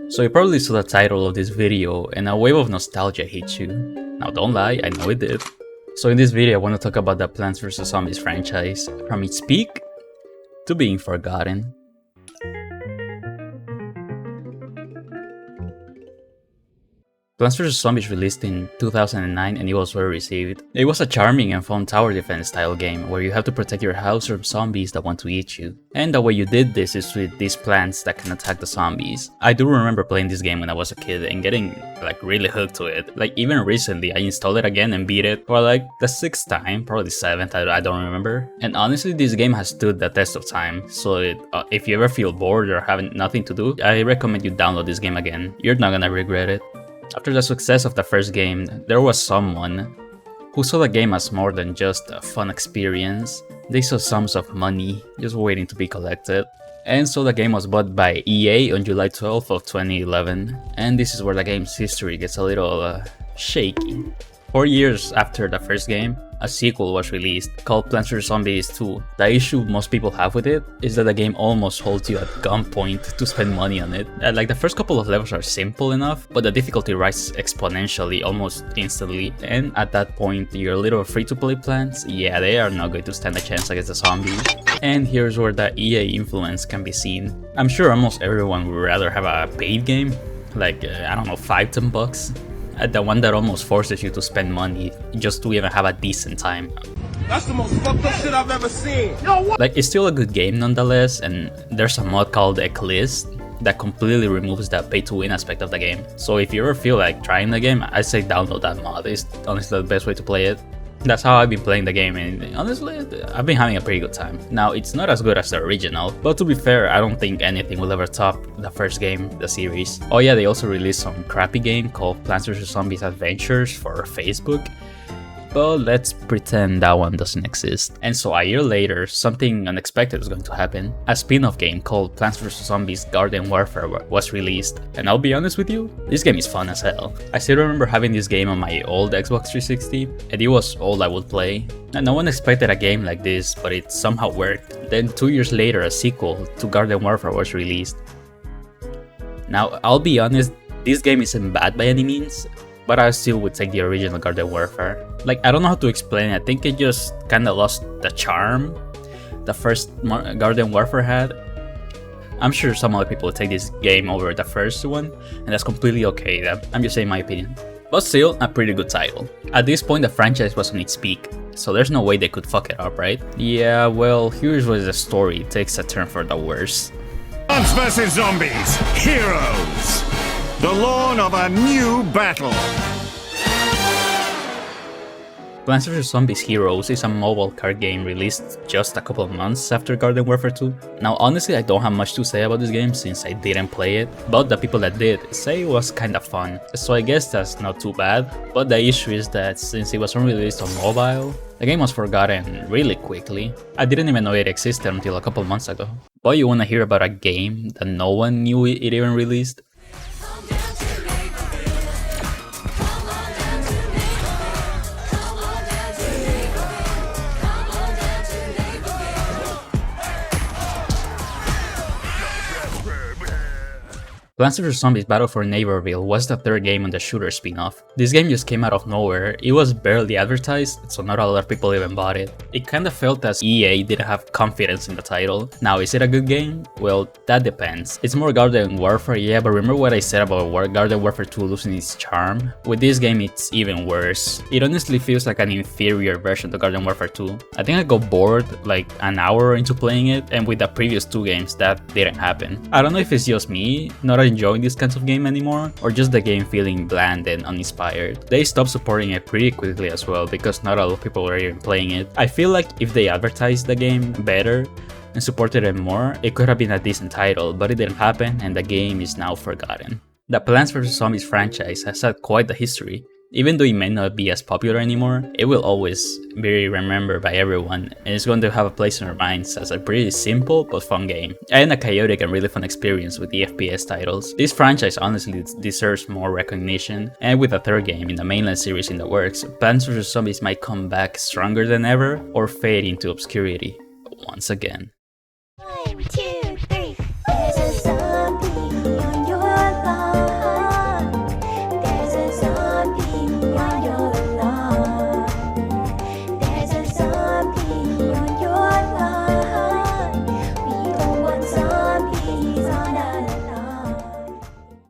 So you probably saw the title of this video and a wave of nostalgia hit you. Now don't lie, I know it did. So in this video I want to talk about the Plants vs Zombies franchise, from its peak to being forgotten. Plants vs Zombies released in 2009 and it was well received. It was a charming and fun tower defense style game where you have to protect your house from zombies that want to eat you. And the way you did this is with these plants that can attack the zombies. I do remember playing this game when I was a kid and getting really hooked to it. Even recently I installed it again and beat it for the 6th time, probably 7th, I don't remember. And honestly this game has stood the test of time, so if you ever feel bored or having nothing to do, I recommend you download this game again. You're not gonna regret it. After the success of the first game, there was someone who saw the game as more than just a fun experience. They saw sums of money just waiting to be collected. And so the game was bought by EA on July 12th of 2011. And this is where the game's history gets a little shaky. 4 years after the first game, a sequel was released called Plants vs Zombies 2. The issue most people have with it is that the game almost holds you at gunpoint to spend money on it. The first couple of levels are simple enough, but the difficulty rises exponentially almost instantly. And at that point, your little free-to-play plants, yeah, they are not going to stand a chance against the zombies. And here's where the EA influence can be seen. I'm sure almost everyone would rather have a paid game, I don't know, $5-10. At the one that almost forces you to spend money just to even have a decent time. That's the most fucked up shit I've ever seen. It's still a good game nonetheless, and there's a mod called Eclist that completely removes the pay-to-win aspect of the game. So if you ever feel like trying the game, I say download that mod. It's honestly the best way to play it. That's how I've been playing the game, and honestly, I've been having a pretty good time. Now, it's not as good as the original, but to be fair, I don't think anything will ever top the first game, the series. Oh yeah, they also released some crappy game called Plants vs Zombies Adventures for Facebook, but let's pretend that one doesn't exist. And so a year later, something unexpected is going to happen. A spin-off game called Plants vs Zombies Garden Warfare was released, and I'll be honest with you, this game is fun as hell. I still remember having this game on my old Xbox 360, and it was all I would play. And no one expected a game like this, but it somehow worked. Then 2 years later, a sequel to Garden Warfare was released. Now, I'll be honest, this game isn't bad by any means, but I still would take the original Garden Warfare. I don't know how to explain it. I think it just kinda lost the charm the first Garden Warfare had. I'm sure some other people would take this game over the first one, and that's completely okay. I'm just saying my opinion. But still, a pretty good title. At this point, the franchise was on its peak, so there's no way they could fuck it up, right? Yeah, well, here's where the story takes a turn for the worse. Plants vs Zombies, Heroes. The lawn of a new battle. Plants vs Zombies Heroes is a mobile card game released just a couple of months after Garden Warfare 2. Now honestly I don't have much to say about this game since I didn't play it, but the people that did say it was kinda fun, so I guess that's not too bad. But the issue is that since it was only released on mobile, the game was forgotten really quickly. I didn't even know it existed until a couple months ago. But you wanna hear about a game that no one knew it even released? Plants vs Zombies Battle for Neighborville was the 3rd game on the shooter spin-off. This game just came out of nowhere. It was barely advertised, so not a lot of people even bought it. It kinda felt as EA didn't have confidence in the title. Now, is it a good game? Well, that depends. It's more Garden Warfare, yeah, but remember what I said about Garden Warfare 2 losing its charm? With this game, it's even worse. It honestly feels like an inferior version to Garden Warfare 2. I think I got bored an hour into playing it, and with the previous 2 games, that didn't happen. I don't know if it's just me not enjoying this kinds of game anymore, or just the game feeling bland and uninspired. They stopped supporting it pretty quickly as well because not a lot of people were even playing it. I feel like if they advertised the game better and supported it more, it could have been a decent title, but it didn't happen and the game is now forgotten. The Plants vs Zombies franchise has had quite the history. Even though it may not be as popular anymore, it will always be remembered by everyone, and it's going to have a place in our minds as a pretty simple but fun game, and a chaotic and really fun experience with the FPS titles. This franchise honestly deserves more recognition, and with a 3rd game in the mainland series in the works, Plants vs Zombies might come back stronger than ever, or fade into obscurity once again.